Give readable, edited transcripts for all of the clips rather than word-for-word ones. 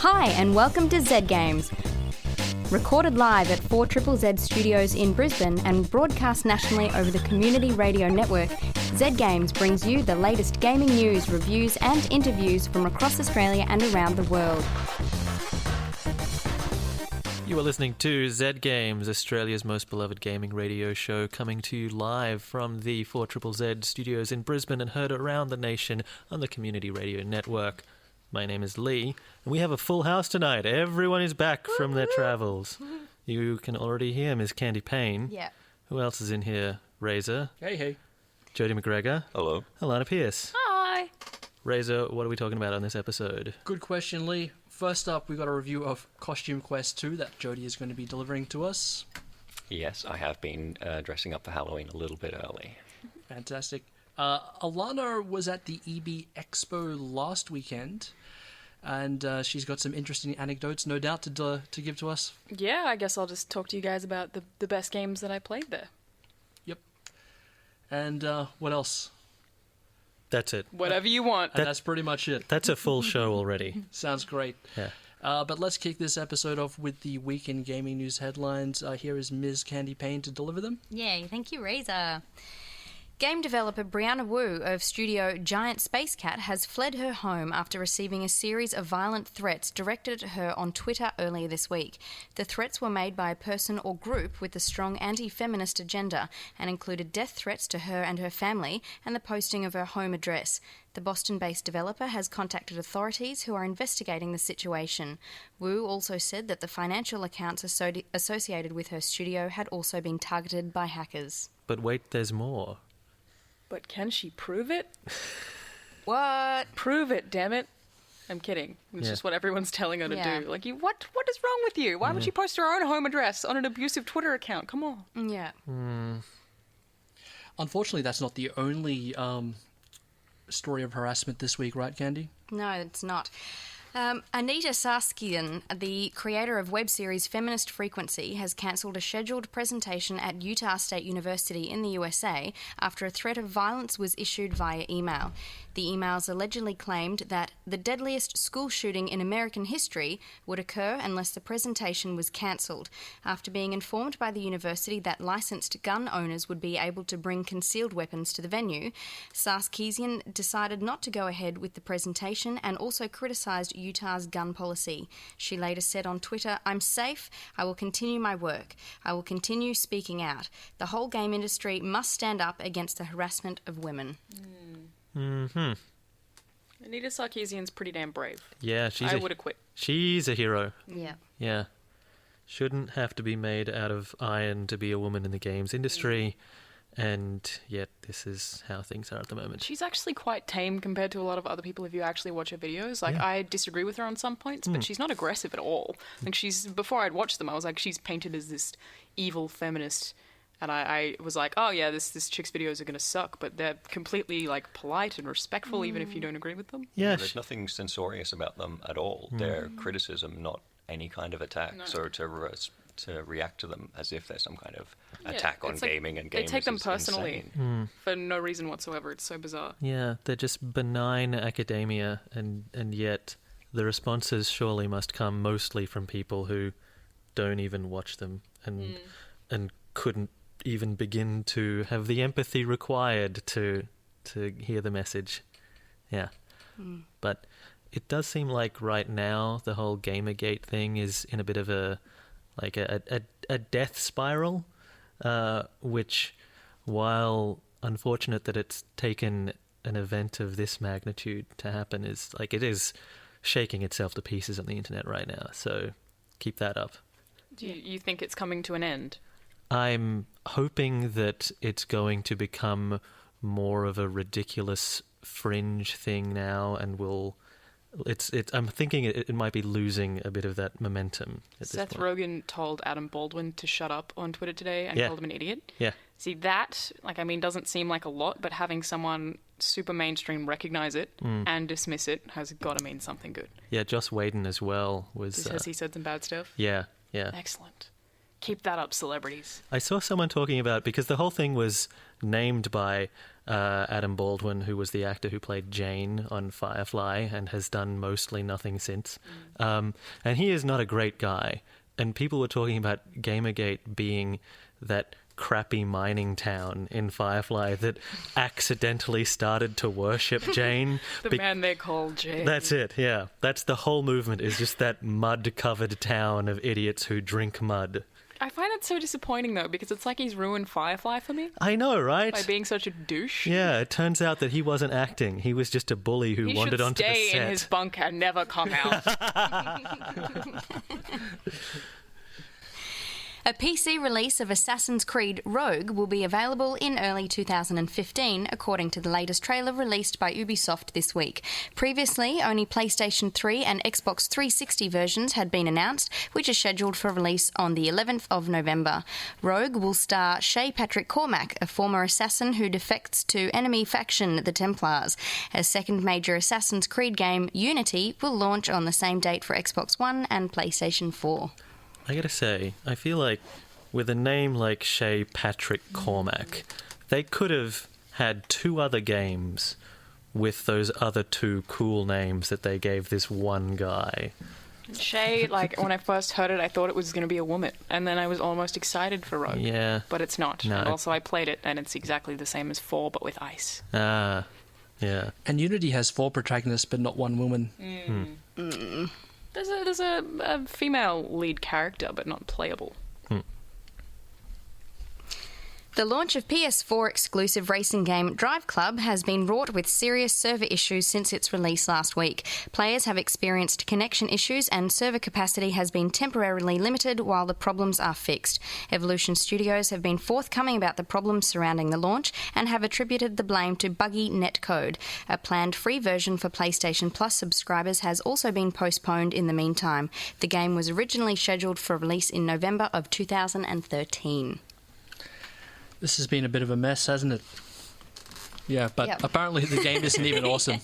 Hi and welcome to Z Games. Recorded live at 4ZZZ Studios in Brisbane and broadcast nationally over the Community Radio Network, Z Games brings you the latest gaming news, reviews and interviews from across Australia and around the world. You are listening to Z Games, Australia's most beloved gaming radio show, coming to you live from the 4ZZZ Studios in Brisbane and heard around the nation on the Community Radio Network. My name is Lee, and we have a full house tonight. Everyone is back from their travels. You can already hear Ms. Candy Payne. Yeah. Who else is in here? Razor. Hey. Jodie McGregor. Hello. Alana Pierce. Hi. Razor, what are we talking about on this episode? Good question, Lee. First up, we got a review of Costume Quest 2 that Jodie is going to be delivering to us. Yes, I have been dressing up for Halloween a little bit early. Fantastic. Alana was at the EB Expo last weekend, and she's got some interesting anecdotes, no doubt, to give to us. Yeah, I guess I'll just talk to you guys about the best games that I played there. Yep. And what else? That's it. Whatever you want. And that's pretty much it. That's a full show already. Sounds great. Yeah. But let's kick this episode off with the weekend gaming news headlines. Here is Ms. Candy Payne to deliver them. Yay, thank you, Razor. Game developer Brianna Wu of studio Giant Space Cat has fled her home after receiving a series of violent threats directed at her on Twitter earlier this week. The threats were made by a person or group with a strong anti-feminist agenda and included death threats to her and her family and the posting of her home address. The Boston-based developer has contacted authorities who are investigating the situation. Wu also said that the financial accounts associated with her studio had also been targeted by hackers. But wait, there's more. But can she prove it? What? Prove it, damn it. I'm kidding. It's just what everyone's telling her to do. Like, what is wrong with you? Why would she post her own home address on an abusive Twitter account? Come on. Yeah. Unfortunately, that's not the only story of harassment this week, right, Candy? No, it's not. Anita Sarkeesian, the creator of web series Feminist Frequency, has cancelled a scheduled presentation at Utah State University in the USA after a threat of violence was issued via email. The emails allegedly claimed that the deadliest school shooting in American history would occur unless the presentation was cancelled. After being informed by the university that licensed gun owners would be able to bring concealed weapons to the venue, Sarkeesian decided not to go ahead with the presentation and also criticised Utah's gun policy. She later said on Twitter, "I'm safe. I will continue my work. I will continue speaking out. The whole game industry must stand up against the harassment of women." Anita Sarkeesian's pretty damn brave. Yeah, I would have quit. She's a hero. Yeah. Yeah. Shouldn't have to be made out of iron to be a woman in the games industry. And yet this is how things are at the moment. She's actually quite tame compared to a lot of other people if you actually watch her videos. Like, I disagree with her on some points, but she's not aggressive at all. Like, before I'd watched them, I was like, she's painted as this evil feminist. And I was like, oh yeah, this chick's videos are going to suck, but they're completely like polite and respectful, even if you don't agree with them. Yeah, There's nothing censorious about them at all. They're criticism, not any kind of attack. No. So to react to them as if there's some kind of attack on it's like gaming and gamers they take them is personally insane. for no reason whatsoever. It's so bizarre. Yeah, they're just benign academia, and yet the responses surely must come mostly from people who don't even watch them and couldn't even begin to have the empathy required to hear the message. Yeah. But it does seem like right now the whole Gamergate thing is in a bit of a death spiral, which, while unfortunate that it's taken an event of this magnitude to happen, is like it is shaking itself to pieces on the internet right now. So keep that up. Do you think it's coming to an end? I'm hoping that it's going to become more of a ridiculous fringe thing now, and I'm thinking it might be losing a bit of that momentum at Seth this point. Rogen told Adam Baldwin to shut up on Twitter today and called him an idiot. Yeah. See, that, doesn't seem like a lot, but having someone super mainstream recognize it and dismiss it has got to mean something good. Yeah, Joss Whedon as well was... Has he said some bad stuff? Yeah. Excellent. Keep that up, celebrities. I saw someone talking about, because the whole thing was named by Adam Baldwin, who was the actor who played Jane on Firefly and has done mostly nothing since. And he is not a great guy. And people were talking about Gamergate being that crappy mining town in Firefly that accidentally started to worship Jane. The man they call Jane. That's it, yeah. That's the whole movement, is just that mud-covered town of idiots who drink mud. I find it so disappointing, though, because it's like he's ruined Firefly for me I know, right? by being such a douche. Yeah, it turns out that he wasn't acting. He was just a bully who He wandered should onto the stay set. in his bunker and never come out. A PC release of Assassin's Creed Rogue will be available in early 2015, according to the latest trailer released by Ubisoft this week. Previously, only PlayStation 3 and Xbox 360 versions had been announced, which are scheduled for release on the 11th of November. Rogue will star Shay Patrick Cormac, a former assassin who defects to enemy faction, the Templars. A second major Assassin's Creed game, Unity, will launch on the same date for Xbox One and PlayStation 4. I gotta say, I feel like with a name like Shay Patrick Cormac, they could have had 2 other games with those other 2 cool names that they gave this one guy. Shay, like, when I first heard it, I thought it was going to be a woman, and then I was almost excited for Rogue. Yeah. But it's not. No. And also, I played it, and it's exactly the same as 4, but with ice. Ah, yeah. And Unity has 4 protagonists, but not 1 woman. There's a female lead character, but not playable. The launch of PS4 exclusive racing game Drive Club has been wrought with serious server issues since its release last week. Players have experienced connection issues and server capacity has been temporarily limited while the problems are fixed. Evolution Studios have been forthcoming about the problems surrounding the launch and have attributed the blame to buggy netcode. A planned free version for PlayStation Plus subscribers has also been postponed in the meantime. The game was originally scheduled for release in November of 2013. This has been a bit of a mess, hasn't it? Yeah, but Yep. apparently the game isn't even awesome.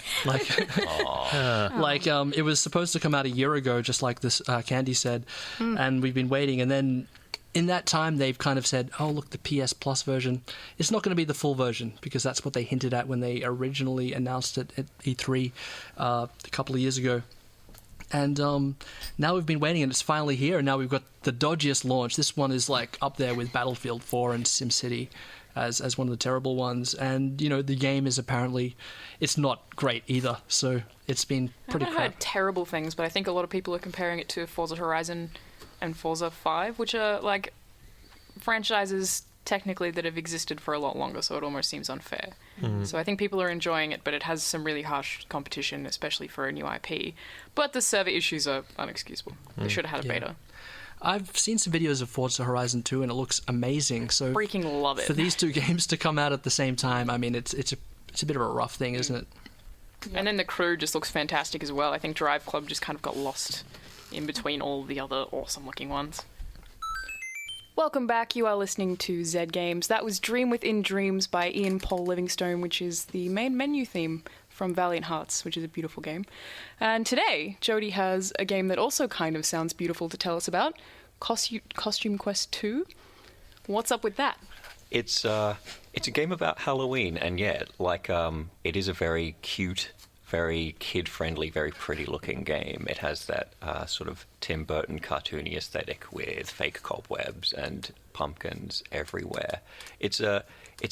It was supposed to come out a year ago, just like this Candy said, and we've been waiting. And then in that time, they've kind of said, "Oh, look, the PS Plus version. It's not going to be the full version because that's what they hinted at when they originally announced it at E3 a couple of years ago." And now we've been waiting, and it's finally here. And now we've got the dodgiest launch. This one is like up there with Battlefield 4 and SimCity as one of the terrible ones. And you know the game is it's not great either. So it's been pretty I've crap. heard terrible things, but I think a lot of people are comparing it to Forza Horizon and Forza 5, which are like franchises technically that have existed for a lot longer, so it almost seems unfair. So I think people are enjoying it, but it has some really harsh competition, especially for a new IP. But the server issues are unexcusable. They should have had a beta. I've seen some videos of Forza Horizon 2, and it looks amazing. So Freaking love it. for these 2 games to come out at the same time, I mean, it's a bit of a rough thing, isn't it? And then the crew just looks fantastic as well. I think Drive Club just kind of got lost in between all the other awesome-looking ones. Welcome back. You are listening to Zed Games. That was Dream Within Dreams by Ian Paul Livingstone, which is the main menu theme from Valiant Hearts, which is a beautiful game. And today, Jodie has a game that also kind of sounds beautiful to tell us about, Costume Quest 2. What's up with that? It's a game about Halloween, and yet, it is a very cute, very kid-friendly, very pretty-looking game. It has that sort of Tim Burton cartoony aesthetic with fake cobwebs and pumpkins everywhere. It's a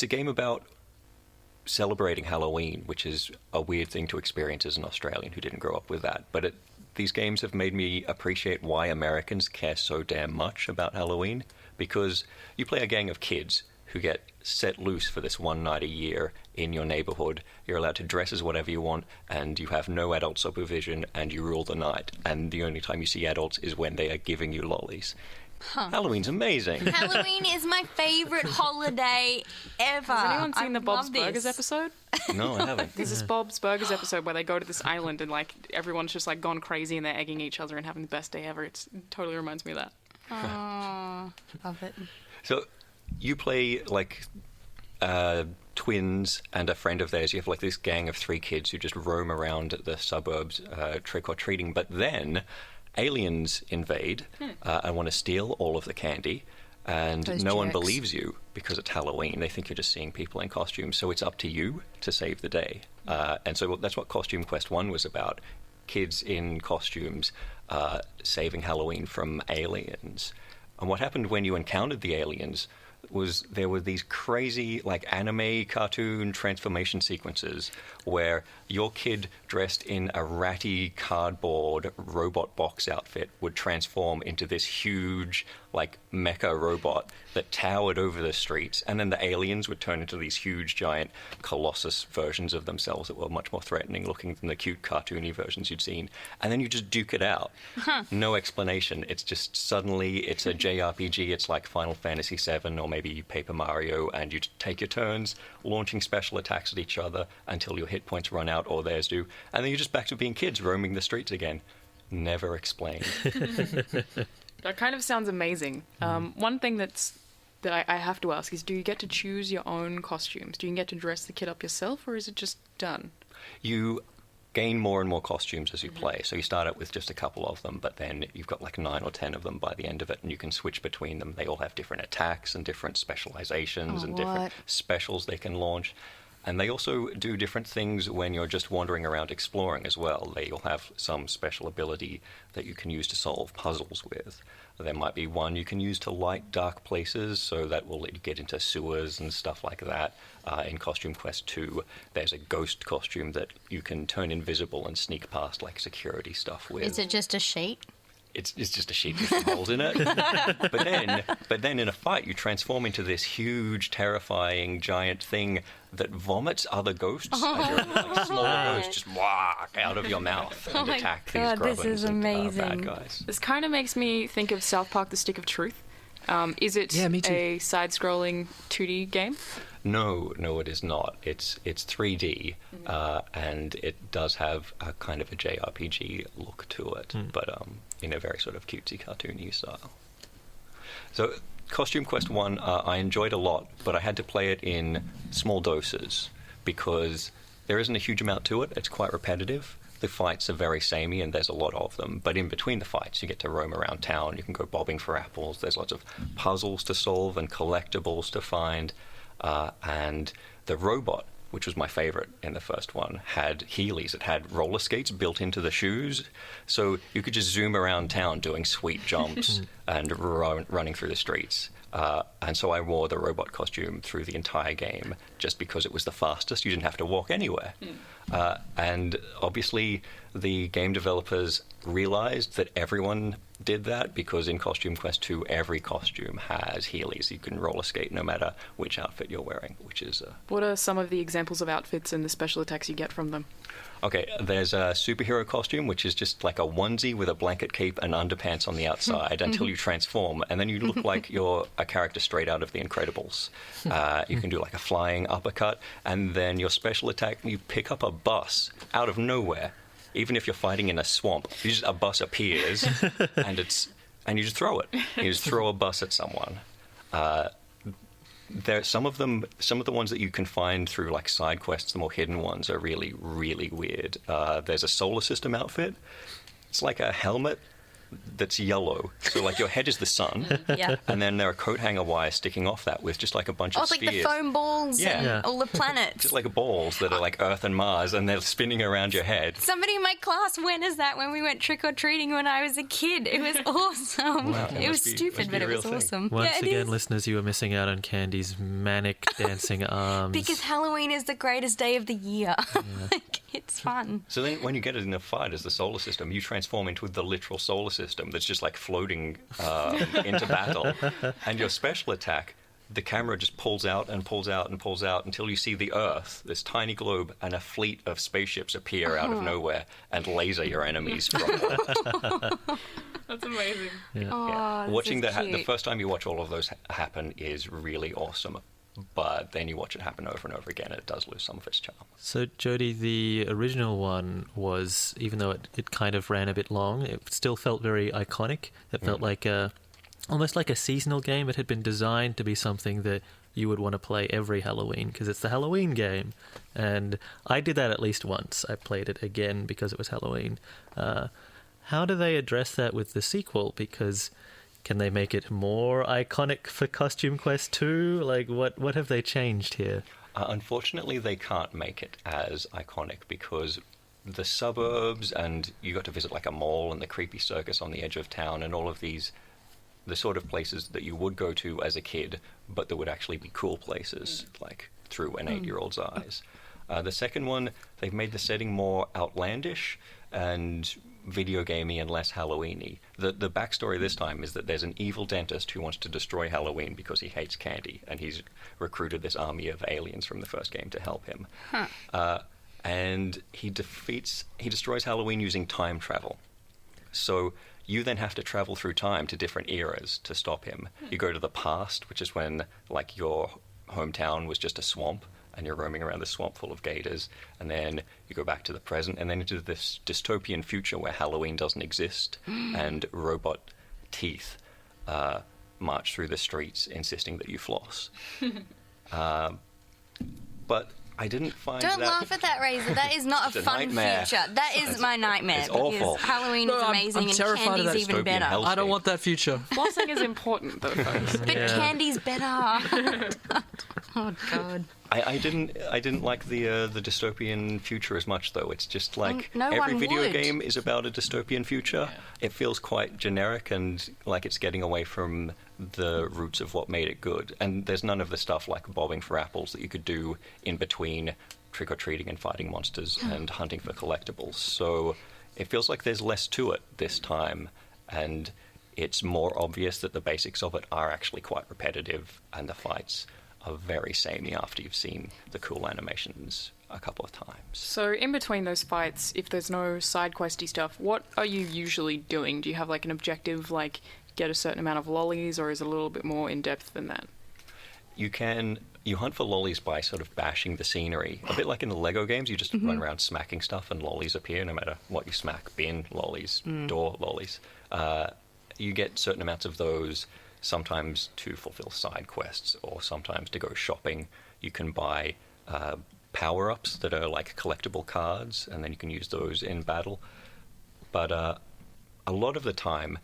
game about celebrating Halloween, which is a weird thing to experience as an Australian who didn't grow up with that. But these games have made me appreciate why Americans care so damn much about Halloween, because you play a gang of kids who get set loose for this one night a year in your neighborhood. You're allowed to dress as whatever you want, and you have no adult supervision, and you rule the night. And the only time you see adults is when they are giving you lollies. Halloween's amazing. Halloween is my favorite holiday ever. Has anyone seen the I Bob's love this. Burgers episode? No, I haven't. There's this Bob's Burgers episode where they go to this island and like everyone's just like gone crazy and they're egging each other and having the best day ever. It totally reminds me of that. Oh, love it. So you play twins and a friend of theirs. You have like this gang of 3 kids who just roam around the suburbs trick-or-treating. But then aliens invade and want to steal all of the candy. And Those no one jerks. believes you because it's Halloween. They think you're just seeing people in costumes. So it's up to you to save the day. And so that's what Costume Quest 1 was about. Kids in costumes saving Halloween from aliens. And what happened when you encountered the aliens was there were these crazy, like, anime cartoon transformation sequences where your kid dressed in a ratty cardboard robot box outfit would transform into this huge, like, mecha robot that towered over the streets, and then the aliens would turn into these huge, giant colossus versions of themselves that were much more threatening looking than the cute cartoony versions you'd seen. And then you just duke it out. No explanation. It's just suddenly it's a JRPG. It's like Final Fantasy VII or maybe Paper Mario, and you take your turns launching special attacks at each other until your hit points run out or theirs do, and then you're just back to being kids roaming the streets again. Never explained. That kind of sounds amazing. One thing that I have to ask is, do you get to choose your own costumes? Do you get to dress the kid up yourself, or is it just done? You gain more and more costumes as you play. So you start out with just a couple of them, but then you've got like 9 or 10 of them by the end of it, and you can switch between them. They all have different attacks and different specializations and different specials they can launch. And they also do different things when you're just wandering around exploring as well. They'll have some special ability that you can use to solve puzzles with. There might be one you can use to light dark places, so that will let you get into sewers and stuff like that. In Costume Quest 2, there's a ghost costume that you can turn invisible and sneak past like security stuff with. Is it just a sheet? It's just a sheet with some holes in it. But then in a fight, you transform into this huge, terrifying, giant thing that vomits other ghosts as your like, smaller ghosts just walk out of your mouth and attack these grubbins and bad guys. This kind of makes me think of South Park: The Stick of Truth. Is it Yeah, me too. a side-scrolling 2D game? No, it is not. It's 3D, and it does have a kind of a JRPG look to it, but in a very sort of cutesy, cartoony style. So, Costume Quest 1, I enjoyed a lot, but I had to play it in small doses because there isn't a huge amount to it. It's quite repetitive. The fights are very samey, and there's a lot of them. But in between the fights, you get to roam around town. You can go bobbing for apples. There's lots of puzzles to solve and collectibles to find. And the robot, which was my favorite in the first one, had Heelys. It had roller skates built into the shoes, so you could just zoom around town doing sweet jumps and running through the streets. And so I wore the robot costume through the entire game just because it was the fastest. You didn't have to walk anywhere. And obviously the game developers realized that everyone did that, because in Costume Quest 2 every costume has Heelys. You can roller skate no matter which outfit you're wearing, which is What are some of the examples of outfits and the special attacks you get from them? Okay, there's a superhero costume, which is just like a onesie with a blanket cape and underpants on the outside until you transform, and then you look like you're a character straight out of The Incredibles. You can do like a flying uppercut, and then your special attack, you pick up a bus out of nowhere. Even if you're fighting in a swamp, a bus appears, and you just throw it. You just throw a bus at someone. There, some of the ones that you can find through like side quests, the more hidden ones, are really, really weird. There's a solar system outfit. It's like a helmet that's yellow. So like your head is the sun, Yeah. and then there are coat hanger wires sticking off that with just like a bunch Oh, of it's like spheres. the foam balls and all the planets. Just like balls that are like Earth and Mars, and they're spinning around your head. Somebody in my class went as that when we went trick-or-treating when I was a kid. It was awesome. Wow. It was stupid, but it was awesome. Once Yeah, it again, is. listeners, you are missing out on Candy's manic dancing arms. Because Halloween is the greatest day of the year. Like, it's fun. So then when you get it in a fight as the solar system, you transform into the literal solar system that's just like floating into battle. And your special attack, the camera just pulls out and pulls out and pulls out until you see the Earth, this tiny globe, and a fleet of spaceships appear out of nowhere and laser your enemies from it. That's amazing. Oh, Watching this is the cute. first time you watch all of those happen is really awesome. But then you watch it happen over and over again, and it does lose some of its charm. So, Jody, the original one was, even though it kind of ran a bit long, it still felt very iconic. It felt like almost like a seasonal game. It had been designed to be something that you would want to play every Halloween because it's the Halloween game. And I did that at least once. I played it again because it was Halloween. how do they address that with the sequel? Because can they make it more iconic for Costume Quest 2? Like, what have they changed here? Unfortunately, they can't make it as iconic because the suburbs, and you got to visit like a mall and the creepy circus on the edge of town and all of these, the sort of places that you would go to as a kid, but that would actually be cool places, like through an 8-year-old's eyes. The second one, they've made the setting more outlandish and video gamey and less Halloween-y. The backstory this time is that there's an evil dentist who wants to destroy Halloween because he hates candy, and he's recruited this army of aliens from the first game to help him. And he destroys Halloween using time travel. So you then have to travel through time to different eras to stop him. You go to the past, which is when like your hometown was just a swamp, and you're roaming around the swamp full of gators, and then you go back to the present, and then into this dystopian future where Halloween doesn't exist, and robot teeth march through the streets insisting that you floss. But I didn't find Don't that... laugh at that, Razor. That is not a It's a fun nightmare. future. That is my nightmare. It's awful. Because Halloween No, is I'm amazing and terrified of candy's that even dystopian better. hell. I don't want that future. Flossing is important, though, folks. But Yeah. candy's better. Oh, God. I didn't like the dystopian future as much, though. It's just like No every one video would. game is about a dystopian future. Yeah. It feels quite generic and like it's getting away from the roots of what made it good. And there's none of the stuff like bobbing for apples that you could do in between trick-or-treating and fighting monsters and hunting for collectibles. So it feels like there's less to it this time, and it's more obvious that the basics of it are actually quite repetitive, and the fights are very samey after you've seen the cool animations a couple of times. So, in between those fights, if there's no side questy stuff, what are you usually doing? Do you have like an objective, like get a certain amount of lollies, or is it a little bit more in depth than that? You hunt for lollies by sort of bashing the scenery. A bit like in the Lego games, you just run around smacking stuff and lollies appear no matter what you smack. Bin, lollies, door, lollies. You get certain amounts of those, sometimes to fulfill side quests or sometimes to go shopping. You can buy power-ups that are like collectible cards, and then you can use those in battle. But a lot of the time,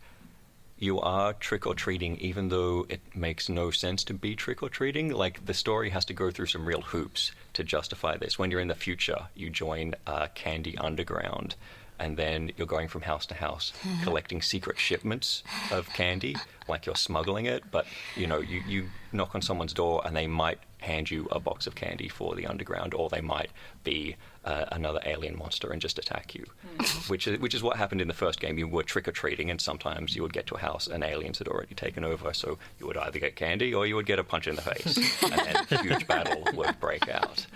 you are trick-or-treating even though it makes no sense to be trick-or-treating. Like, the story has to go through some real hoops to justify this. When you're in the future, you join Candy Underground, and then you're going from house to house collecting secret shipments of candy, like you're smuggling it, but, you know, you knock on someone's door and they might hand you a box of candy for the underground, or they might be another alien monster and just attack you, which is what happened in the first game. You were trick-or-treating, and sometimes you would get to a house and aliens had already taken over, so you would either get candy or you would get a punch in the face, and then a huge battle would break out.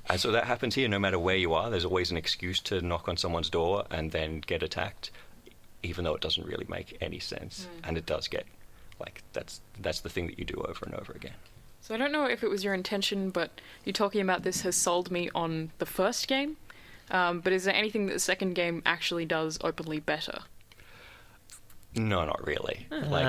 And so that happens here. No matter where you are, there's always an excuse to knock on someone's door and then get attacked, even though it doesn't really make any sense. And it does get, like, that's the thing that you do over and over again. So I don't know if it was your intention, but you talking about this has sold me on the first game. But is there anything that the second game actually does openly better? No, not really. Like,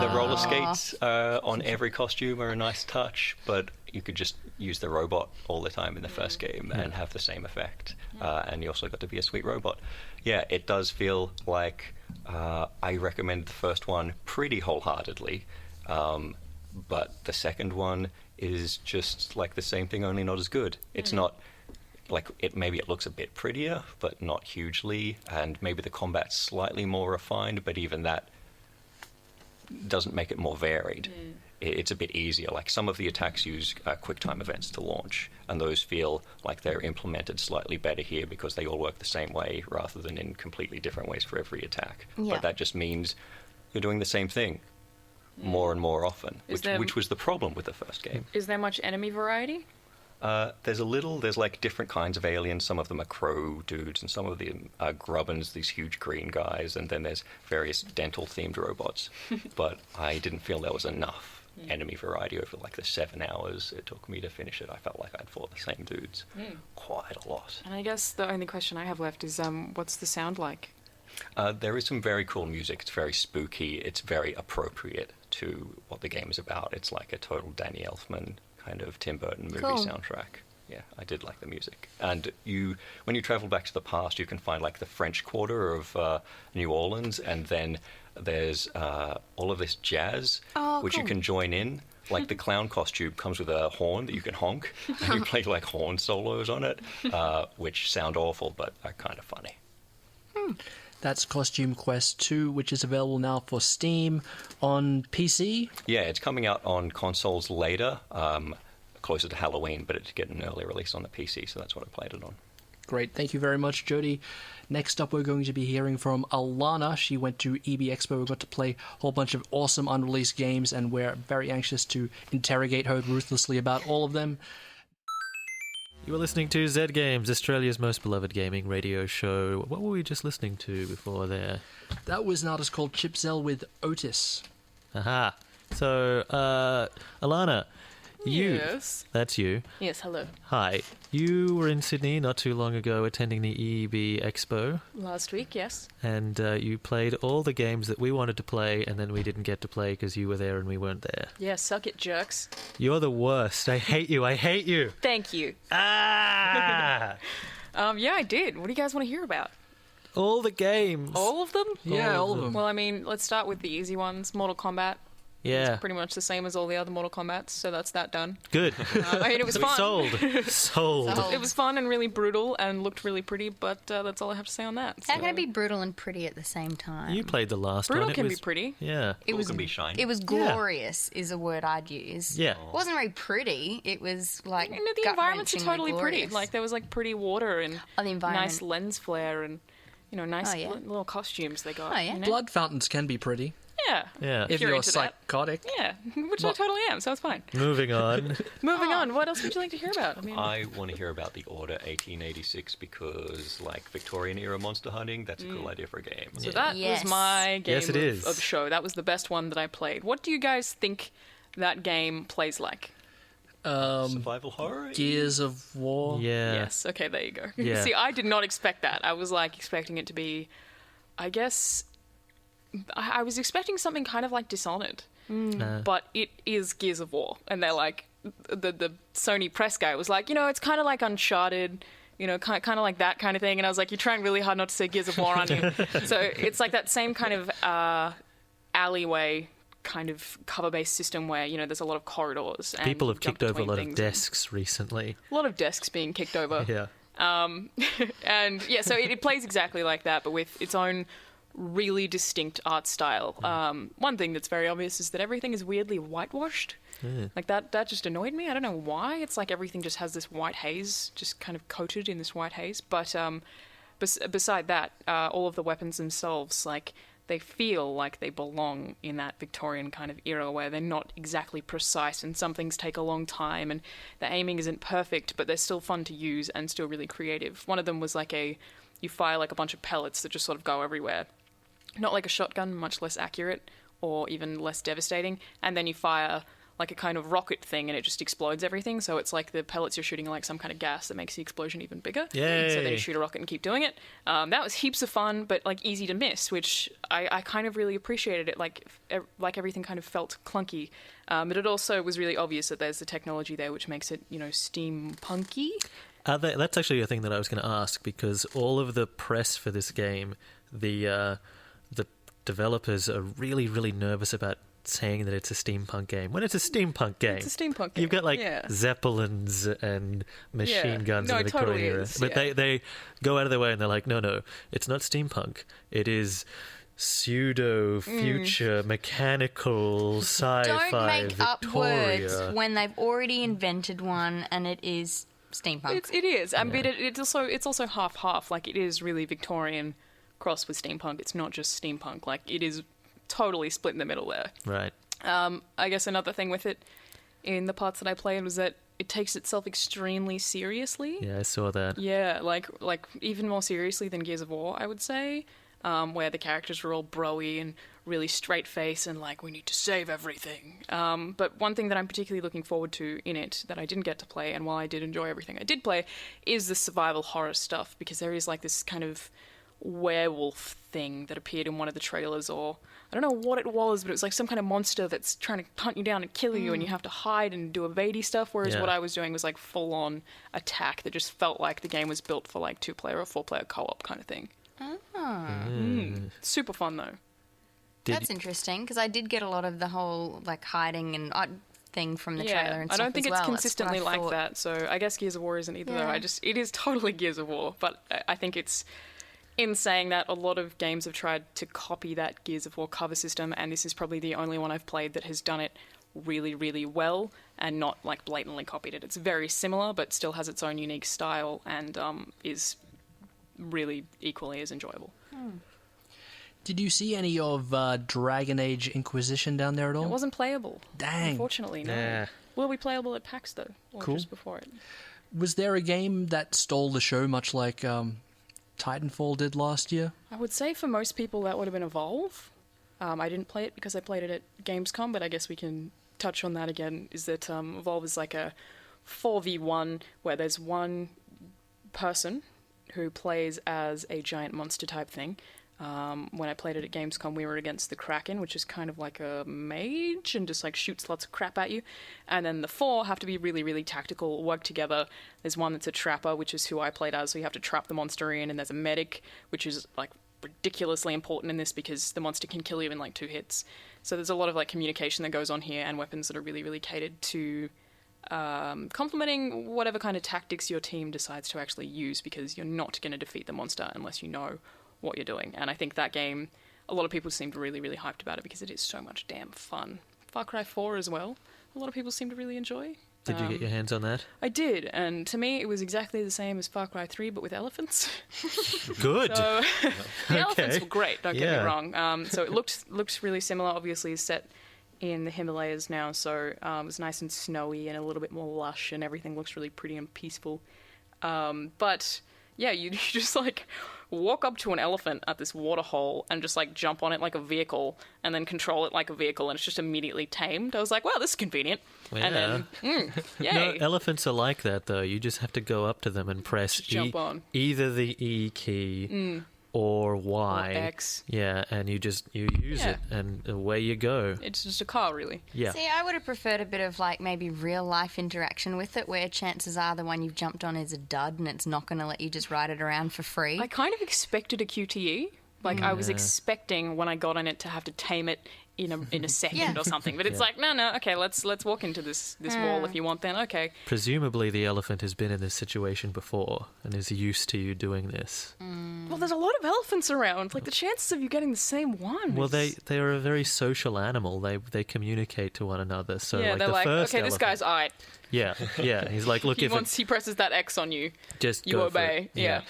the roller skates on every costume are a nice touch, but you could just use the robot all the time in the first game and have the same effect. And you also got to be a sweet robot. Yeah, it does feel like I recommend the first one pretty wholeheartedly, but the second one is just like the same thing, only not as good. It's not... Like, maybe it looks a bit prettier, but not hugely, and maybe the combat's slightly more refined, but even that doesn't make it more varied. It's a bit easier. Like, some of the attacks use quick time events to launch, and those feel like they're implemented slightly better here because they all work the same way rather than in completely different ways for every attack. Yeah. But that just means you're doing the same thing more and more often, which was the problem with the first game. Is there much enemy variety? There's like different kinds of aliens. Some of them are crow dudes, and some of them are grubbins, these huge green guys, and then there's various dental-themed robots. But I didn't feel there was enough enemy variety over like the 7 hours it took me to finish it. I felt like I'd fought the same dudes quite a lot. And I guess the only question I have left is, what's the sound like? There is some very cool music. It's very spooky. It's very appropriate to what the game is about. It's like a total Danny Elfman kind of Tim Burton movie Cool. soundtrack. yeah, I did like the music. And when you travel back to the past, you can find like the French Quarter of New Orleans, and then there's all of this jazz, which you can join in. Like the clown costume comes with a horn that you can honk, and you play like horn solos on it, which sound awful but are kind of funny. That's Costume Quest 2, which is available now for Steam on PC. Yeah, it's coming out on consoles later, closer to Halloween, but it's getting an early release on the PC, so that's what I played it on. Great, thank you very much, Jody. Next up, we're going to be hearing from Alana. She went to EB Expo. We got to play a whole bunch of awesome unreleased games, and we're very anxious to interrogate her ruthlessly about all of them. You were listening to Z Games, Australia's most beloved gaming radio show. What were we just listening to before there? That was an artist called Chip Zell with Otis. Aha. So, Alana, Yes. That's you. Yes, hello. Hi. You were in Sydney not too long ago attending the EB Expo, Last week, yes. and you played all the games that we wanted to play, and then we didn't get to play because you were there and we weren't there. Yeah, suck it, jerks. You're the worst. I hate you. I hate you. Thank you. Ah! Yeah, I did. What do you guys want to hear about? All the games. All of them? Yeah, all of them. Well, I mean, let's start with the easy ones. Mortal Kombat. Yeah. It's pretty much the same as all the other Mortal Kombats, so that's that done. Good. I mean, it was fun. Sold. Sold. It was fun and really brutal and looked really pretty, but that's all I have to say on that. How So- can it be brutal and pretty at the same time? You played the last Brutal one. can it be was, pretty. Yeah. It was can be shiny. It was glorious, is a word I'd use. Yeah. It wasn't very pretty. It was like You know, the environments are gut-wrenchingly totally pretty. glorious. Like there was like pretty water and the environment. nice lens flare and nice Oh, yeah. little costumes they got. Oh, yeah. you know? Blood fountains can be pretty Yeah. Yeah. if you're you're into that. psychotic. Yeah, which I Well- totally am, so it's fine. Moving on. Moving on, what else would you like to hear about? I mean, I want to hear about the Order 1886 because, like Victorian era monster hunting, that's a cool idea for a game. so that Yes. was my game Yes, it is. of show. That was the best one that I played. What do you guys think that game plays like? Survival horror? Gears of War. Yeah. Yes, okay, there you go. Yeah. See, I did not expect that. I was like expecting it to be, I guess, I was expecting something kind of like Dishonored. But it is Gears of War, and they're like the Sony press guy was like, it's kind of like Uncharted, kind of like that kind of thing, and I was like, you're trying really hard not to say Gears of War, aren't you? So it's like that same kind of alleyway kind of cover-based system where there's a lot of corridors. And People have you jump kicked over a between lot of things. desks recently. A lot of desks being kicked over. Yeah. And yeah, so it plays exactly like that, but with its own really distinct art style. One thing that's very obvious is that everything is weirdly whitewashed. Like that just annoyed me. I don't know why. It's like everything just has this white haze, just kind of coated in this white haze. But beside that, all of the weapons themselves, like they feel like they belong in that Victorian kind of era where they're not exactly precise and some things take a long time and the aiming isn't perfect, but they're still fun to use and still really creative. One of them was like you fire like a bunch of pellets that just sort of go everywhere. Not like a shotgun, much less accurate or even less devastating. And then you fire like a kind of rocket thing and it just explodes everything. So it's like the pellets you're shooting are like some kind of gas that makes the explosion even bigger. Yay. So then you shoot a rocket and keep doing it. That was heaps of fun, but like easy to miss, which I kind of really appreciated it. Like everything kind of felt clunky. But it also was really obvious that there's the technology there which makes it, steampunky. That's actually a thing that I was going to ask, because all of the press for this game, the developers are really, really nervous about saying that it's a steampunk game when it's a steampunk game. It's a steampunk game. You've got like Yeah. zeppelins and machine guns No, in the it totally Victorian era, is, but yeah. they go out of their way and they're like, no, it's not steampunk. It is pseudo future mechanical sci-fi Don't make up Victoria. words when they've already invented one and it is steampunk. It is, and but it's also half. Like it is really Victorian crossed with steampunk. It's not just steampunk. Like it is totally split in the middle there. Right. I guess another thing with it in the parts that I played was that it takes itself extremely seriously. Yeah, I saw that. Yeah, like even more seriously than Gears of War, I would say, where the characters were all broy and really straight face and like we need to save everything. But one thing that I'm particularly looking forward to in it that I didn't get to play, and while I did enjoy everything I did play, is the survival horror stuff, because there is like this kind of werewolf thing that appeared in one of the trailers, or I don't know what it was, but it was like some kind of monster that's trying to hunt you down and kill you, and you have to hide and do evadey stuff, whereas Yeah. what I was doing was like full-on attack that just felt like the game was built for like 2-player or 4-player co-op kind of thing. Super fun though. That's interesting, because I did get a lot of the whole like hiding and thing from the Yeah, trailer and I stuff don't think as it's well. That's what I consistently like thought. that, so I guess Gears of War isn't either though. Yeah. It is totally Gears of War, but I think it's, in saying that, a lot of games have tried to copy that Gears of War cover system, and this is probably the only one I've played that has done it really, really well and not like blatantly copied it. It's very similar, but still has its own unique style and is really equally as enjoyable. Did you see any of Dragon Age Inquisition down there at all? It wasn't playable. Dang. Unfortunately, no. Nah. Will be playable at PAX though, or Cool. just before it. Was there a game that stole the show much like Titanfall did last year? I would say for most people that would have been Evolve. I didn't play it because I played it at Gamescom, but I guess we can touch on that again. Is that Evolve is like a 4v1 where there's one person who plays as a giant monster type thing. When I played it at Gamescom, we were against the Kraken, which is kind of like a mage and just like shoots lots of crap at you. And then the 4 have to be really, really tactical, work together. There's one that's a trapper, which is who I played as, so you have to trap the monster in. And there's a medic, which is like ridiculously important in this because the monster can kill you in like 2 hits. So there's a lot of like communication that goes on here and weapons that are really, really catered to complementing whatever kind of tactics your team decides to actually use, because you're not going to defeat the monster unless you know what you're doing. And I think that game, a lot of people seemed really, really hyped about it because it is so much damn fun. Far Cry 4 as well, a lot of people seem to really enjoy. Did you get your hands on that? I did, and to me it was exactly the same as Far Cry 3 but with elephants. Good. So the elephants Okay. were great, don't get Yeah. me wrong. So it looked really similar, obviously it's set in the Himalayas now, so it was nice and snowy and a little bit more lush, and everything looks really pretty and peaceful. But yeah, you just like walk up to an elephant at this water hole and just like jump on it like a vehicle and then control it like a vehicle, and it's just immediately tamed. I was like, wow, this is convenient. And then, yay. No, elephants are like that though. You just have to go up to them and press Jump on. either the E key or Y. Or X. Yeah, and you use Yeah. it, and away you go. It's just a car, really. Yeah. See, I would have preferred a bit of like maybe real life interaction with it, where chances are the one you've jumped on is a dud and it's not going to let you just ride it around for free. I kind of expected a QTE. Like, I was expecting when I got on it to have to tame it in a second Yeah. or something. But it's like, no, okay, let's walk into this wall if you want then. Okay. Presumably the elephant has been in this situation before and is used to you doing this. Well, there's a lot of elephants around. Like, the chances of you getting the same one Well, is- they are a very social animal. They communicate to one another. So Yeah, like they're the like, first okay, this elephant- guy's alright. Yeah. He's like, look, He presses that X on you. just You go for obey. it. Yeah.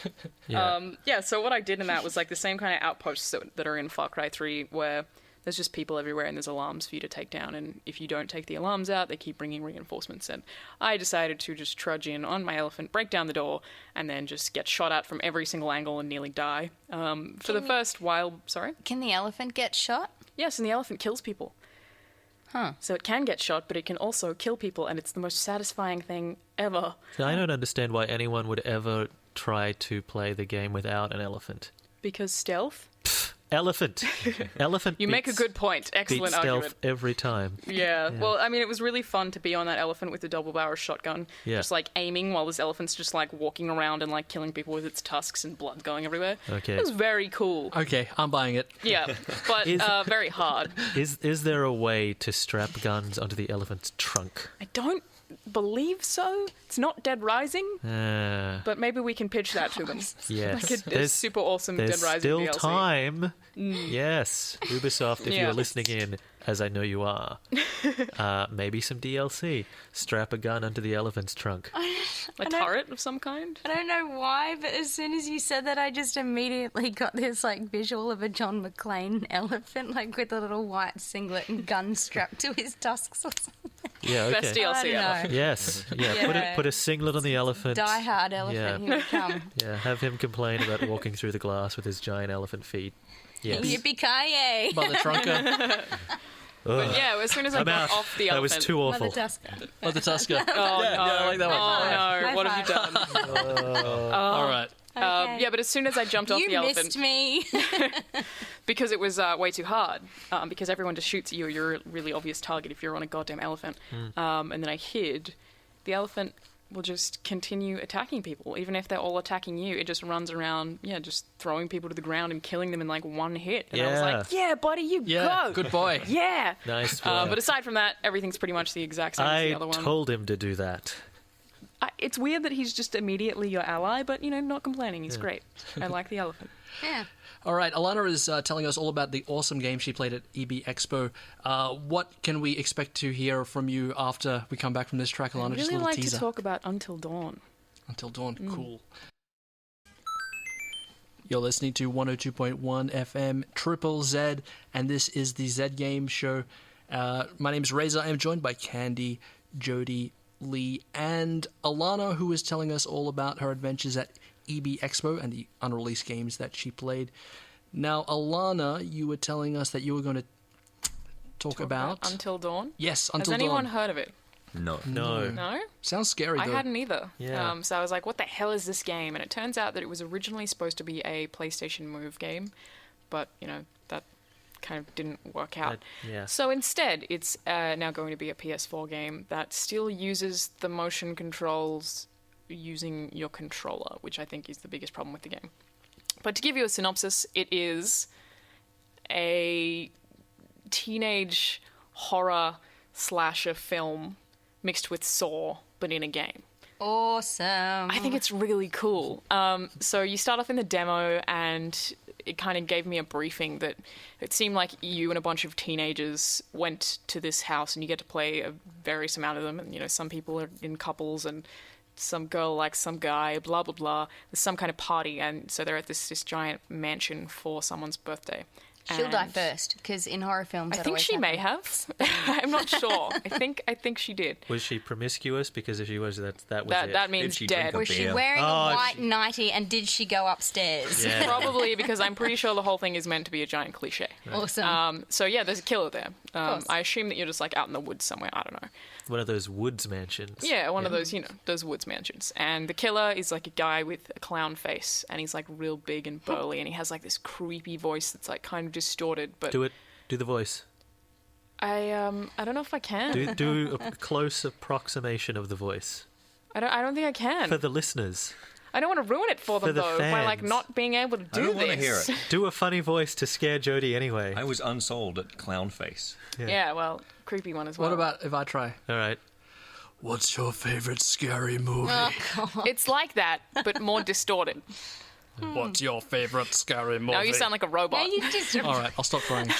Yeah. So what I did in that was like the same kind of outposts that are in Far Cry 3, where there's just people everywhere and there's alarms for you to take down, and if you don't take the alarms out, they keep bringing reinforcements. And I decided to just trudge in on my elephant, break down the door, and then just get shot at from every single angle and nearly die. For the first while, sorry? Can the elephant get shot? Yes, and the elephant kills people. Huh. So it can get shot, but it can also kill people, and it's the most satisfying thing ever. So I don't understand why anyone would ever try to play the game without an elephant. Because stealth? Elephant. Elephant. You make a beats- good point. Excellent beats argument. stealth every time. Yeah. Well, I mean, it was really fun to be on that elephant with the double-barrel shotgun, Yeah. just like aiming while this elephant's just like walking around and like killing people with its tusks and blood going everywhere. Okay. It was very cool. Okay, I'm buying it. Yeah, but Is- very hard. Is there a way to strap guns onto the elephant's trunk? I don't believe so. It's not Dead Rising, But but maybe we can pitch that to them. yes, Like a super awesome there's Dead Rising still DLC. time. Yes, Ubisoft, if Yeah. you're listening in, as I know you are, maybe some DLC. Strap a gun onto the elephant's trunk. A turret of some kind. I don't know why, but as soon as you said that, I just immediately got this like visual of a John McClane elephant, like with a little white singlet and gun strapped to his tusks or something. Yeah, okay. Best I DLC don't ever. know. Yes, yeah. Yeah. Put a singlet on the elephant. Die hard elephant, here we come. Yeah, have him complain about walking through the glass with his giant elephant feet. Yes. Yippee-ki-yay! Mother Trunker, But yeah, as soon as I I'm got out. off the That elephant. was too awful. Mother Tusker. Mother Tusker. Oh no! I like that one. Oh no! High What have you five. done? All right. Okay. Yeah, but as soon as I jumped off You the elephant, missed me. because it was way too hard, because everyone just shoots at you, you're a really obvious target if you're on a goddamn elephant. And then I hid. The elephant will just continue attacking people, even if they're all attacking you. It just runs around, just throwing people to the ground and killing them in like one hit. And I was like, yeah, buddy, you go. Good boy. Yeah. Nice work. But aside from that, everything's pretty much the exact same as the I other one. told him to do that. It's weird that he's just immediately your ally, but, not complaining. He's great. I like the elephant. Yeah. All right, Alana is telling us all about the awesome game she played at EB Expo. What can we expect to hear from you after we come back from this track, Alana? I'd Just a really little like teaser. to talk about Until Dawn. Until Dawn, cool. You're listening to 102.1 FM Triple Z, and this is the Z Game Show. My name is Reza. I am joined by Candy, Jody, Lee, and Alana, who is telling us all about her adventures at EB Expo and the unreleased games that she played. Now, Alana, you were telling us that you were going to talk about... Until Dawn? Yes, Until Has Dawn. anyone heard of it? No. No. No? Sounds scary, I though. hadn't either. Yeah. So I was like, what the hell is this game? And it turns out that it was originally supposed to be a PlayStation Move game, but, that kind of didn't work out. Yeah. So instead, it's now going to be a PS4 game that still uses the motion controls using your controller, which I think is the biggest problem with the game. But to give you a synopsis, it is a teenage horror slasher film mixed with Saw, but in a game. Awesome. I think it's really cool. So you start off in the demo, and it kind of gave me a briefing that it seemed like you and a bunch of teenagers went to this house, and you get to play a various amount of them. And, some people are in couples, and some girl likes some guy, blah, blah, blah. There's some kind of party, and so they're at this giant mansion for someone's birthday. She'll die And first, because in horror films, I that think always she may happens. have. I'm not sure. I think she did. Was she promiscuous? Because if she was, that was it. That means she dead. drink a Was she beer? wearing Oh, a white nighty, and did she go upstairs? Yeah. Probably, because I'm pretty sure the whole thing is meant to be a giant cliche. Awesome. So yeah, there's a killer there. course. I assume that you're just like out in the woods somewhere. I don't know. One of those woods mansions. Yeah, one of those, those woods mansions. And the killer is like a guy with a clown face, and he's like real big and burly, and he has like this creepy voice that's like kind of distorted. But Do it. Do the voice. I don't know if I can. Do a close approximation of the voice I don't think I can. for the listeners. I don't want to ruin it for them For the though by like fans. not being able to do I don't this. want to hear it. Do a funny voice to scare Jodie anyway. I was unsold at clown face. Yeah, well, creepy one as well. What about if I try? All right. What's your favorite scary movie? It's like that, but more distorted. What's your favorite scary movie? Now you sound like a robot. No, you just All right, I'll stop trying.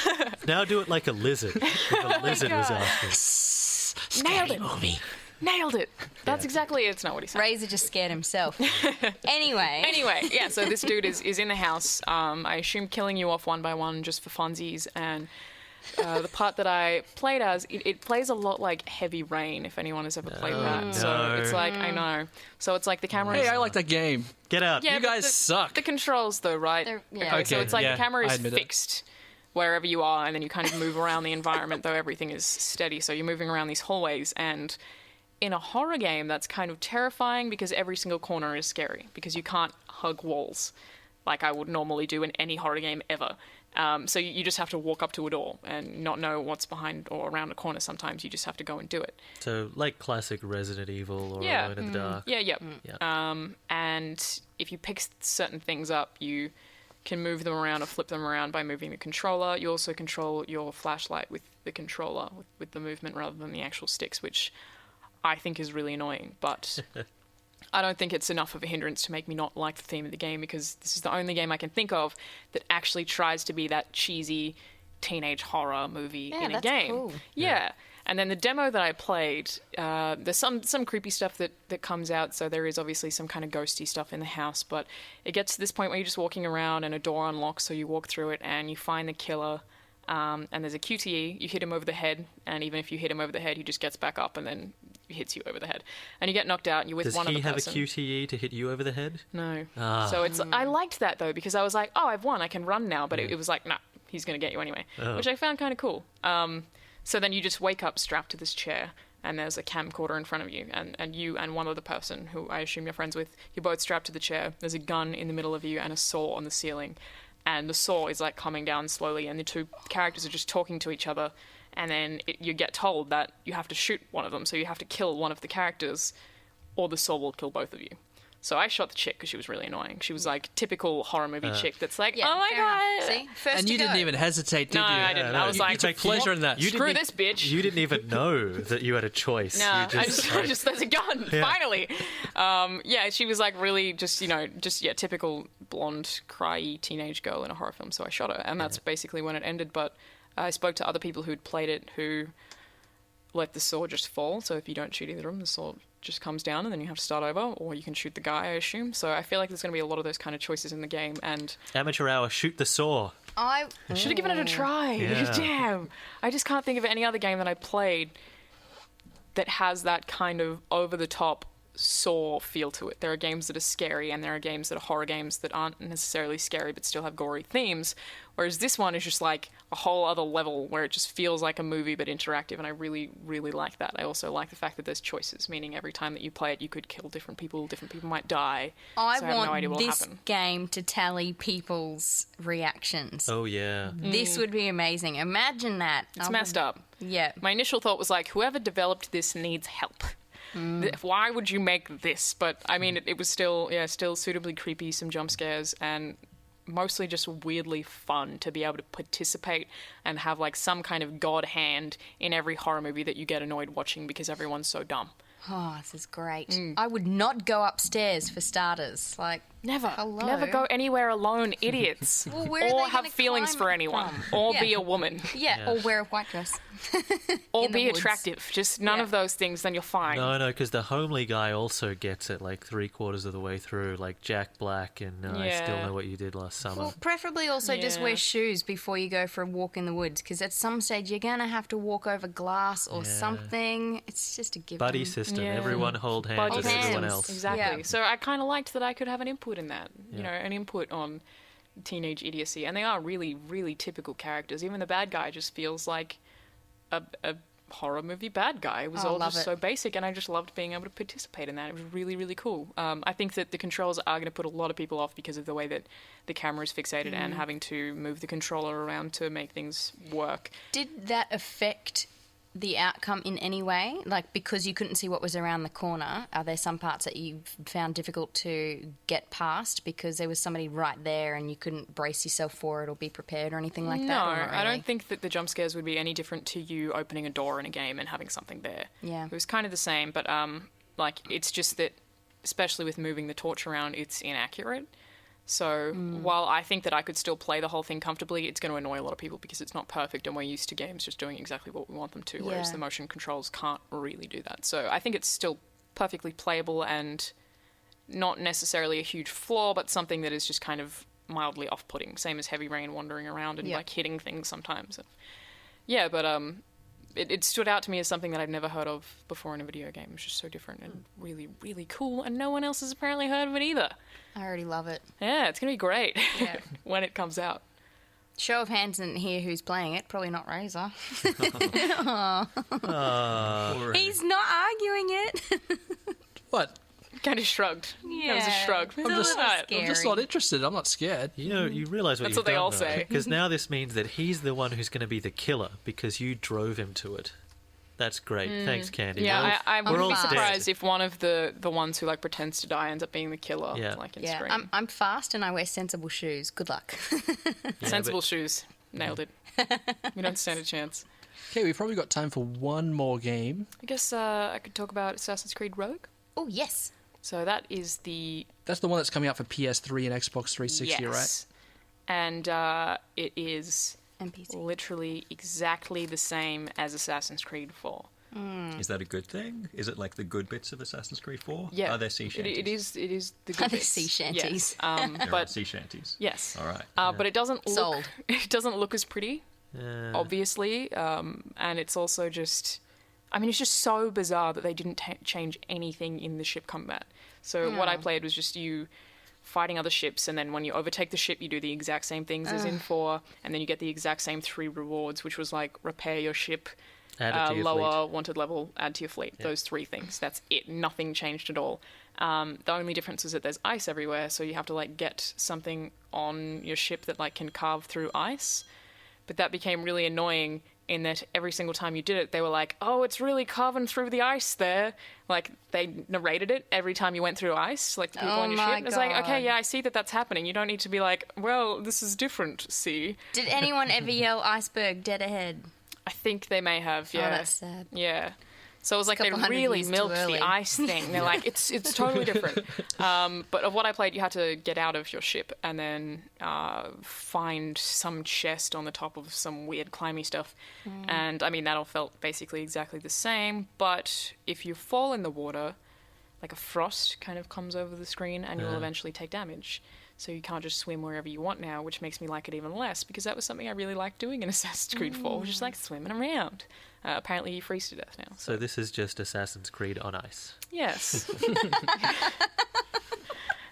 Now do it like a lizard. Like a lizard was asking. Nailed it. Nailed it. That's exactly it. It's not what he said. Razor just scared himself. Anyway, Yeah, so this dude is in the house, I assume killing you off one by one just for funsies, and the part that I played as, it plays a lot like Heavy Rain, if anyone has ever played that. So no. it's like, I know. So it's like the camera Hey, is... I like that game. Get out. Yeah, You but guys suck. The controls, though, right? Yeah. Okay, so Okay, it's like yeah, the camera I is admit it. fixed wherever you are, and then you kind of move around the environment, though everything is steady. So you're moving around these hallways, and in a horror game, that's kind of terrifying because every single corner is scary because you can't hug walls like I would normally do in any horror game ever. So you just have to walk up to a door and not know what's behind or around a corner. Sometimes you just have to go and do it. So like classic Resident Evil or Yeah. Alone in the Dark. Yeah. Yeah. And if you pick certain things up, you can move them around or flip them around by moving the controller. You also control your flashlight with the controller, with the movement rather than the actual sticks, which I think is really annoying. But I don't think it's enough of a hindrance to make me not like the theme of the game, because this is the only game I can think of that actually tries to be that cheesy teenage horror movie Yeah, in a that's game. cool. Yeah. And then the demo that I played, there's some creepy stuff that comes out, so there is obviously some kind of ghosty stuff in the house, but it gets to this point where you're just walking around and a door unlocks, so you walk through it and you find the killer, and there's a QTE, you hit him over the head, and even if you hit him over the head, he just gets back up and then hits you over the head. And you get knocked out and you're with Does one he other have person. a QTE to hit you over the head? No. Ah. So it's I liked that though, because I was like, oh, I've won, I can run now, but it was like, nah, he's going to get you anyway, Oh. which I found kind of cool. So then you just wake up strapped to this chair, and there's a camcorder in front of you, and you and one other person who I assume you're friends with, you're both strapped to the chair. There's a gun in the middle of you and a saw on the ceiling, and the saw is like coming down slowly, and the two characters are just talking to each other, and then you get told that you have to shoot one of them, so you have to kill one of the characters, or the saw will kill both of you. So I shot the chick because she was really annoying. She was like typical horror movie chick that's like, Yeah, oh my fair enough. god. See? First And to you go. didn't even hesitate, did No, you? I didn't. no, I was you like, took pleasure in that. You screw didn't this bitch. You didn't even know that you had a choice. No, You I just there's a gun, finally. Yeah, she was like really just, typical blonde, cryy teenage girl in a horror film, so I shot her, and that's basically when it ended, but I spoke to other people who'd played it who let the saw just fall, so if you don't shoot either of them, the saw just comes down and then you have to start over, or you can shoot the guy, I assume. So I feel like there's going to be a lot of those kind of choices in the game, and Amateur hour, shoot the saw. I should have given it a try. Yeah. Damn. I just can't think of any other game that I played that has that kind of over-the-top Saw feel to it. There are games that are scary, and there are games that are horror games that aren't necessarily scary but still have gory themes, whereas this one is just like a whole other level where it just feels like a movie but interactive, and I really, really like that. I also like the fact that there's choices, meaning every time that you play it you could kill different people might die. I so I have want no idea what will this happen. game to tally people's reactions. Oh yeah. This would be amazing. Imagine that. It's messed up. Yeah. My initial thought was like, whoever developed this needs help. Why would you make this? But I mean, it was still suitably creepy, some jump scares, and mostly just weirdly fun to be able to participate and have like some kind of god hand in every horror movie that you get annoyed watching because everyone's so dumb. Oh, this is great. I would not go upstairs for starters. Like, Never. Hello? Never go anywhere alone, idiots. Well, where are or they have gonna feelings climb for anyone. from? Or Yeah. be a woman. yeah, or wear a white dress. Or In the be woods. attractive. Just none Yeah. of those things, then you're fine. No, because the homely guy also gets it like 3/4 of the way through, like Jack Black and I Still Yeah. Know What You Did Last Summer. Well, preferably also just Yeah. wear shoes before you go for a walk in the woods, because at some stage you're going to have to walk over glass or something. It's just a given. Buddy system, Yeah. everyone hold hands Buddy with everyone hands. else. Exactly. Yeah. So I kind of liked that I could have an input in that. You know, an input on teenage idiocy. And they are really, really typical characters. Even the bad guy just feels like a horror movie bad guy. It was Oh, all love just it. so basic, and I just loved being able to participate in that. It was really, really cool. I think that the controls are going to put a lot of people off because of the way that the camera is fixated and having to move the controller around to make things work. Did that affect the outcome in any way? Like, because you couldn't see what was around the corner, are there some parts that you found difficult to get past because there was somebody right there and you couldn't brace yourself for it or be prepared or anything like No, that? Or not I really? don't think that the jump scares would be any different to you opening a door in a game and having something there. Yeah. It was kind of the same, but like it's just that, especially with moving the torch around, it's inaccurate. So while I think that I could still play the whole thing comfortably, it's going to annoy a lot of people because it's not perfect and we're used to games just doing exactly what we want them to, whereas Yeah. the motion controls can't really do that. So I think it's still perfectly playable and not necessarily a huge flaw, but something that is just kind of mildly off-putting, same as Heavy Rain wandering around and Yeah. like hitting things sometimes. Yeah, but it stood out to me as something that I'd never heard of before in a video game. It was just so different and really, really cool, and no one else has apparently heard of it either. I already love it. Yeah, it's going to be great Yeah. when it comes out. Show of hands in here who's playing it. Probably not Razor. He's not arguing it. What? Kind of shrugged. That was a Yeah, shrug. it's a little Alright. scary. I'm just not interested. I'm not scared. You know, you realise what That's you've what they done, all say. Because now this means that he's the one who's going to be the killer because you drove him to it. That's great. Thanks, Candy. Yeah, We're all- I we're wouldn't all be dead. surprised if one of the ones who like pretends to die ends up being the killer. Yeah. Like in Yeah, Scream. I'm fast and I wear sensible shoes. Good luck. Yeah, Sensible but- shoes. Nailed it. You don't stand a chance. Okay, we've probably got time for one more game. I guess I could talk about Assassin's Creed Rogue. Oh, yes. So that is the That's the one that's coming out for PS3 and Xbox 360, right? yes. And it is NPC. literally exactly the same as Assassin's Creed 4. Is that a good thing? Is it like the good bits of Assassin's Creed 4? Yeah, Are there sea shanties? It is the good Are there bits. sea shanties? Yes. There are But sea shanties. yes. All right. But it doesn't look. Sold. It doesn't look as pretty, Yeah. obviously, and it's also just. I mean, it's just so bizarre that they didn't change anything in the ship combat. So what I played was just you fighting other ships, and then when you overtake the ship, you do the exact same things as in 4, and then you get the exact same 3 rewards, which was like repair your ship, Add it to your lower fleet. wanted level, add to your fleet. Those 3 things. That's it. Nothing changed at all. The only difference is that there's ice everywhere, so you have to like get something on your ship that like can carve through ice. But that became really annoying in that every single time you did it, they were like, "Oh, it's really carving through the ice there." Like they narrated it every time you went through ice, like the people Oh on your my ship. It's like, okay, God. yeah, I see that that's happening. You don't need to be like, "Well, this is different." See, Did anyone ever yell iceberg dead ahead? I think they may have. Yeah, Oh, that's sad. Yeah. So it was like they couple hundred really years too milked early. the ice thing. They're like, it's totally different. But of what I played, you had to get out of your ship and then find some chest on the top of some weird climby stuff. And I mean, that all felt basically exactly the same. But if you fall in the water, like a frost kind of comes over the screen and you'll eventually take damage. So you can't just swim wherever you want now, which makes me like it even less because that was something I really liked doing in Assassin's Creed 4, which is like swimming around. Apparently you freeze to death now. So this is just Assassin's Creed on ice. Yes.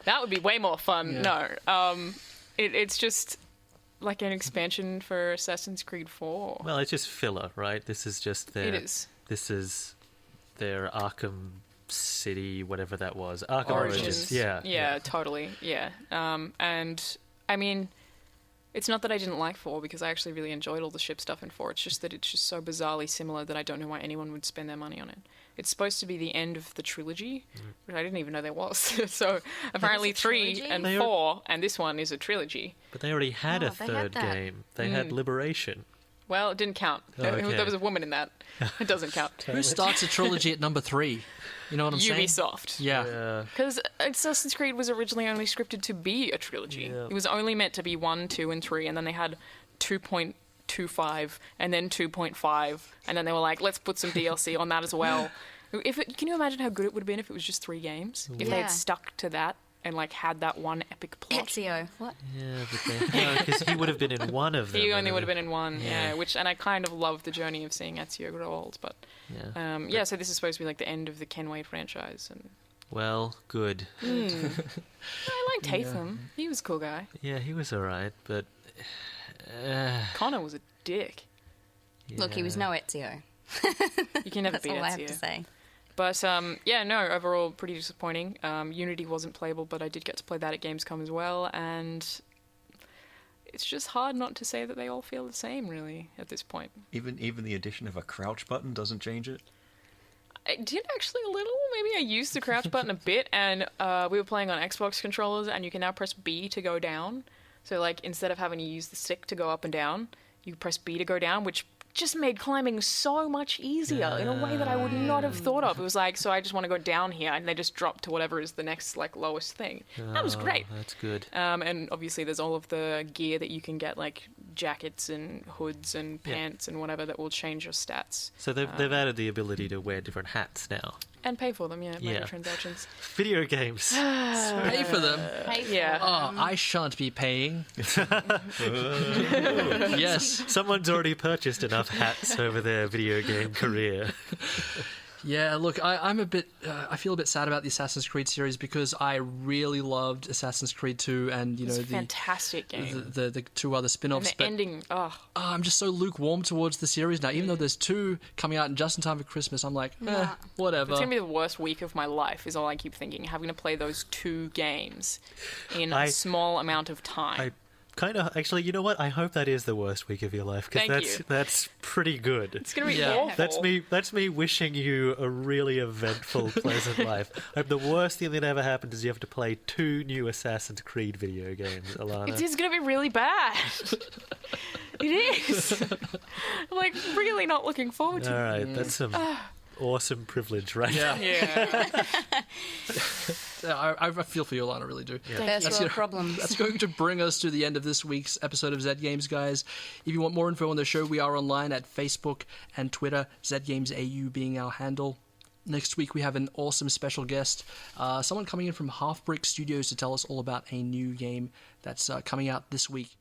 That would be way more fun. Yeah. No. It's just like an expansion for Assassin's Creed 4. Well, it's just filler, right? This is just their... It is. This is their Arkham City, whatever that was. Arkham Origins. Origins. Yeah, totally. Yeah. And I mean, it's not that I didn't like 4 because I actually really enjoyed all the ship stuff in 4. It's just that it's just so bizarrely similar that I don't know why anyone would spend their money on it. It's supposed to be the end of the trilogy, which I didn't even know there was. So apparently It's a 3 trilogy? and They are- 4 and this one is a trilogy. But they already had Oh, a they had third that. game. They had Liberation. Well, it didn't count. Oh, okay. There was a woman in that. It doesn't count. Who starts a trilogy at number 3? You know what I'm saying? Ubisoft. Yeah. Because Assassin's Creed was originally only scripted to be a trilogy. Yeah. It was only meant to be 1, 2, and 3, and then they had 2.25, and then 2.5, and then they were like, let's put some DLC on that as well. Can you imagine how good it would have been if it was just 3 games? If they Yeah. had stuck to that and like had that one epic plot. Ezio. What? Yeah, but they... because he would have been in one of them. He only wouldn't would have he? been in one, yeah. And I kind of love the journey of seeing Ezio grow old, but Yeah. so this is supposed to be like the end of the Ken Wade franchise, and Well, good. I liked Hatham. He was a cool guy. Yeah, he was alright, but... Connor was a dick. Look, he was no Ezio. You can never That's beat all I have Ezio. to say. But overall pretty disappointing. Unity wasn't playable, but I did get to play that at Gamescom as well, and it's just hard not to say that they all feel the same, really, at this point. Even the addition of a crouch button doesn't change it. I did actually a little. Maybe I used the crouch button a bit, and we were playing on Xbox controllers, and you can now press B to go down. So, like, instead of having to use the stick to go up and down, you press B to go down, which just made climbing so much easier in a way that I would not have thought of. It was like, so I just want to go down here, and they just drop to whatever is the next, like, lowest thing. That was great. That's good. And obviously there's all of the gear that you can get, like jackets and hoods and pants and whatever that will change your stats. So they've added the ability to wear different hats now. And pay for them, yeah, Yeah. microtransactions. Video games. Pay for them. Yeah. Oh, I shan't be paying. Yes. Someone's already purchased enough hats over their video game career. Yeah, look, I'm a bit... I feel a bit sad about the Assassin's Creed series because I really loved Assassin's Creed 2 and, you It's know, a fantastic game. the 2 other And spin-offs. the But ending, I'm just so lukewarm towards the series now. Even though there's 2 coming out just in time for Christmas, I'm like, whatever. it's going to be the worst week of my life, is all I keep thinking, having to play those 2 games in a small amount of time. I kind of... Actually, you know what? I hope that is the worst week of your life, because Thank you. that's pretty good. It's going to be Yeah. awful. That's me wishing you a really eventful, pleasant life. I hope the worst thing that ever happened is you have to play 2 new Assassin's Creed video games, Alana. It is going to be really bad. It is. I'm like really not looking forward to it. All right, that's some awesome privilege, right? Yeah. Yeah. I feel for you, Alana, I really do. First That's world gonna- problems. That's going to bring us to the end of this week's episode of Zed Games, guys. If you want more info on the show, we are online at Facebook and Twitter, ZedGamesAU being our handle. Next week, we have an awesome special guest, someone coming in from Half Brick Studios to tell us all about a new game that's coming out this week.